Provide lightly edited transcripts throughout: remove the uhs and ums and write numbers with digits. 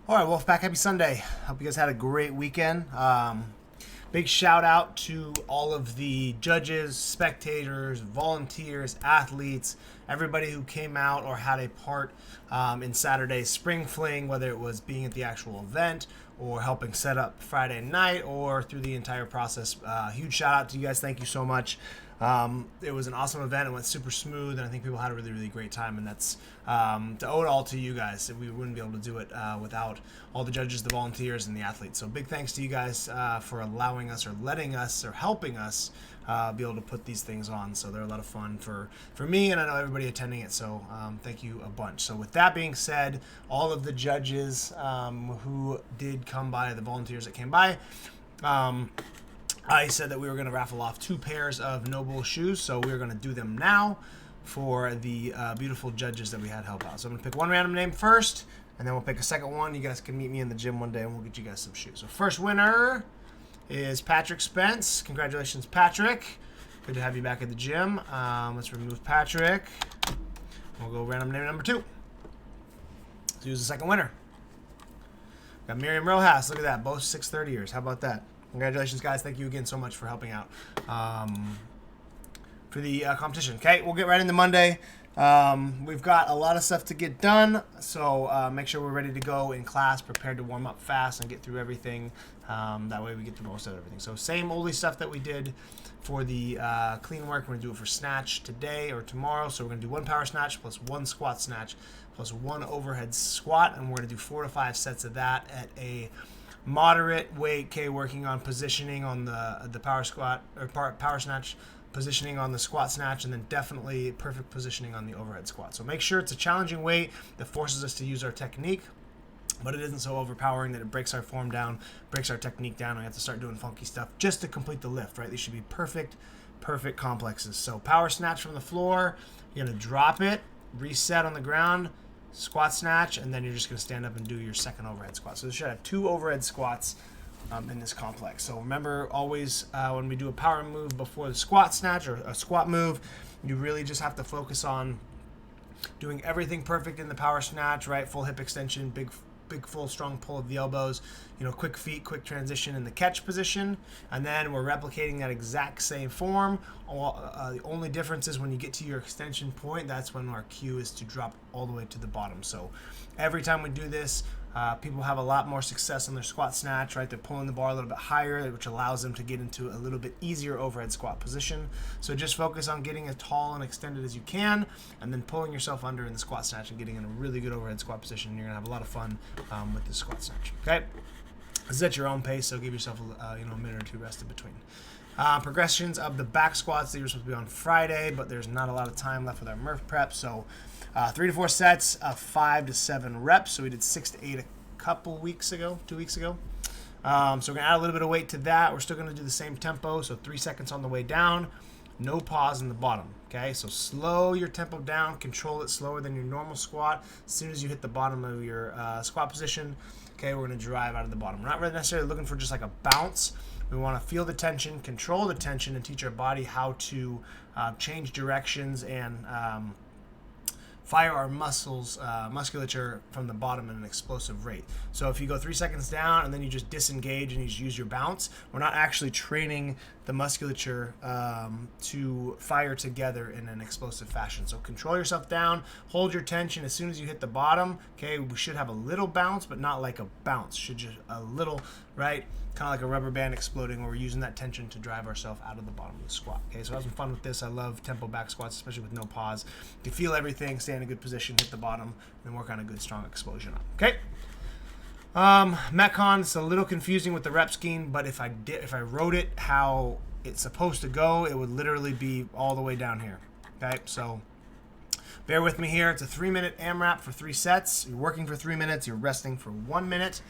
All right, Wolfpack, happy Sunday. Hope you guys had a great weekend. Big shout out to all of the judges, spectators, volunteers, athletes, everybody who came out or had a part in Saturday's Spring Fling, whether it was being at the actual event or helping set up Friday night or through the entire process. Huge shout out to you guys. Thank you so much. It was an awesome event. It went super smooth, and I think people had a really, really great time. And that's to owe it all to you guys. We wouldn't be able to do it without all the judges, the volunteers, and the athletes. So big thanks to you guys for allowing us or letting us or helping us be able to put these things on. So they're a lot of fun for me, and I know everybody attending it. So thank you a bunch. So with that being said, all of the judges who did come by, the volunteers that came by, I said that we were going to raffle off 2 pairs of Noble shoes, so we're going to do them now for the beautiful judges that we had help out. So I'm going to pick one random name first, and then we'll pick a second one. You guys can meet me in the gym one day, and we'll get you guys some shoes. So first winner is Patrick Spence. Congratulations, Patrick. Good to have you back at the gym. Let's remove Patrick. We'll go random name number 2. So who's the second winner? Got Miriam Rojas. Look at that. Both 630ers. How about that? Congratulations, guys. Thank you again so much for helping out for the competition. Okay, we'll get right into Monday. We've got a lot of stuff to get done, so make sure we're ready to go in class, prepared to warm up fast and get through everything. That way we get the most out of everything. So same oldie stuff that we did for the clean work. We're going to do it for snatch today or tomorrow. So we're going to do 1 power snatch plus 1 squat snatch plus 1 overhead squat, and we're going to do 4 to 5 sets of that at a moderate weight. Okay, working on positioning on the power squat or power snatch, positioning on the squat snatch, and then definitely perfect positioning on the overhead squat. So make sure it's a challenging weight that forces us to use our technique, but it isn't so overpowering that it breaks our form down, breaks our technique down, and we have to start doing funky stuff just to complete the lift, right? These should be perfect complexes. So power snatch from the floor, you're going to drop it, reset on the ground, squat snatch, and then you're just going to stand up and do your second overhead squat. So this should have 2 overhead squats in this complex. So remember, always when we do a power move before the squat snatch or a squat move, you really just have to focus on doing everything perfect in the power snatch, right? Full hip extension, big full strong pull of the elbows, quick feet, quick transition in the catch position, and then we're replicating that exact same form. The only difference is when you get to your extension point, that's when our cue is to drop all the way to the bottom. So every time we do this, people have a lot more success on their squat snatch, right? They're pulling the bar a little bit higher, which allows them to get into a little bit easier overhead squat position. So just focus on getting as tall and extended as you can, and then pulling yourself under in the squat snatch and getting in a really good overhead squat position. You're gonna have a lot of fun with the squat snatch. Okay, this is at your own pace, so give yourself a minute or 2 rest in between. Progressions of the back squats, these are supposed to be on Friday, but there's not a lot of time left with our Murph prep, so 3 to 4 sets of 5 to 7 reps. So we did 6 to 8 a couple weeks ago, 2 weeks ago. So we're gonna add a little bit of weight to that. We're still gonna do the same tempo, so 3 seconds on the way down, no pause in the bottom. Okay, so slow your tempo down, control it slower than your normal squat. As soon as you hit the bottom of your squat position, okay, we're gonna drive out of the bottom. We're not really necessarily looking for just like a bounce. We want to feel the tension, control the tension, and teach our body how to change directions and fire our musculature from the bottom at an explosive rate. So if you go 3 seconds down and then you just disengage and you just use your bounce, we're not actually training the musculature to fire together in an explosive fashion. So control yourself down, hold your tension. As soon as you hit the bottom, okay, we should have a little bounce, but not like a bounce. Should just a little, right? Kind of like a rubber band exploding, where we're using that tension to drive ourselves out of the bottom of the squat. Okay, so have some fun with this. I love tempo back squats, especially with no pause. To feel everything, stay in a good position, hit the bottom, and work on a good strong explosion up. Okay. Metcon, it's a little confusing with the rep scheme, but if I wrote it how it's supposed to go, it would literally be all the way down here. Okay, so bear with me here. It's a 3-minute AMRAP for 3 sets. You're working for 3 minutes. You're resting for 1 minute.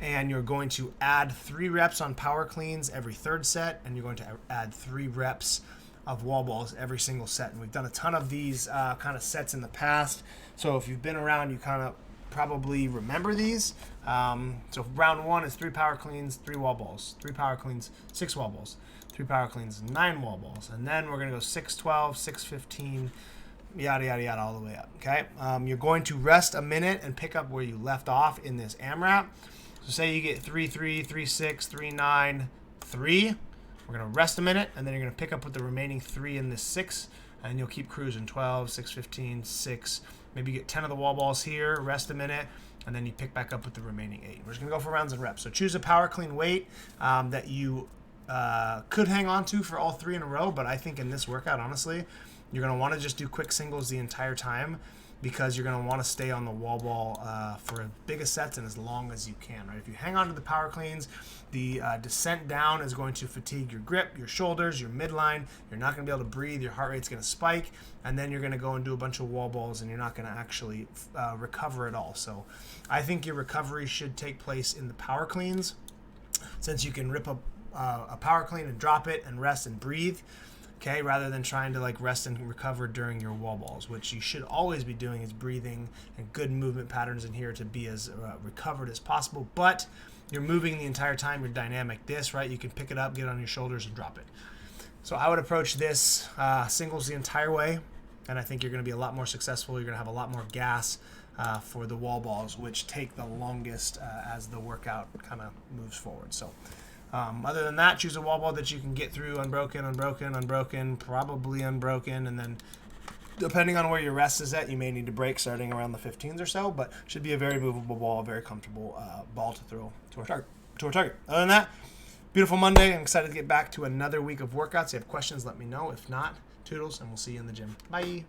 And you're going to add 3 reps on power cleans every 3rd set, and you're going to add 3 reps of wall balls every single set. And we've done a ton of these kind of sets in the past. So if you've been around, you kind of probably remember these. So round 1 is 3 power cleans, 3 wall balls, 3 power cleans, 6 wall balls, 3 power cleans, 9 wall balls. And then we're going to go 6, 12, 6, 15, yada, yada, yada, all the way up, okay? You're going to rest a minute and pick up where you left off in this AMRAP. So say you get 3-3, 3-6, 3-9, 3. We're going to rest a minute, and then you're going to pick up with the remaining 3 in this 6, and you'll keep cruising 12, 6, 15, 6. Maybe you get 10 of the wall balls here, rest a minute, and then you pick back up with the remaining 8. We're just going to go for rounds and reps. So choose a power clean weight that you could hang on to for all 3 in a row, but I think in this workout, honestly, you're going to want to just do quick singles the entire time because you're going to want to stay on the wall ball for as big a sets and as long as you can, right? If you hang on to the power cleans, the descent down is going to fatigue your grip, your shoulders, your midline. You're not going to be able to breathe. Your heart rate's going to spike, and then you're going to go and do a bunch of wall balls, and you're not going to actually recover at all. So I think your recovery should take place in the power cleans, since you can rip a power clean and drop it and rest and breathe, okay, rather than trying to like rest and recover during your wall balls, which you should always be doing is breathing and good movement patterns in here to be as recovered as possible. But you're moving the entire time, you're dynamic. This, right, you can pick it up, get it on your shoulders, and drop it. So I would approach this singles the entire way, and I think you're going to be a lot more successful. You're going to have a lot more gas for the wall balls, which take the longest as the workout kind of moves forward. So other than that, choose a wall ball that you can get through unbroken, unbroken, unbroken, probably unbroken, and then depending on where your rest is at, you may need to break starting around the 15s or so, but should be a very movable ball, a very comfortable ball to throw to our target. Other than that, beautiful Monday. I'm excited to get back to another week of workouts. If you have questions, let me know. If not, toodles, and we'll see you in the gym. Bye.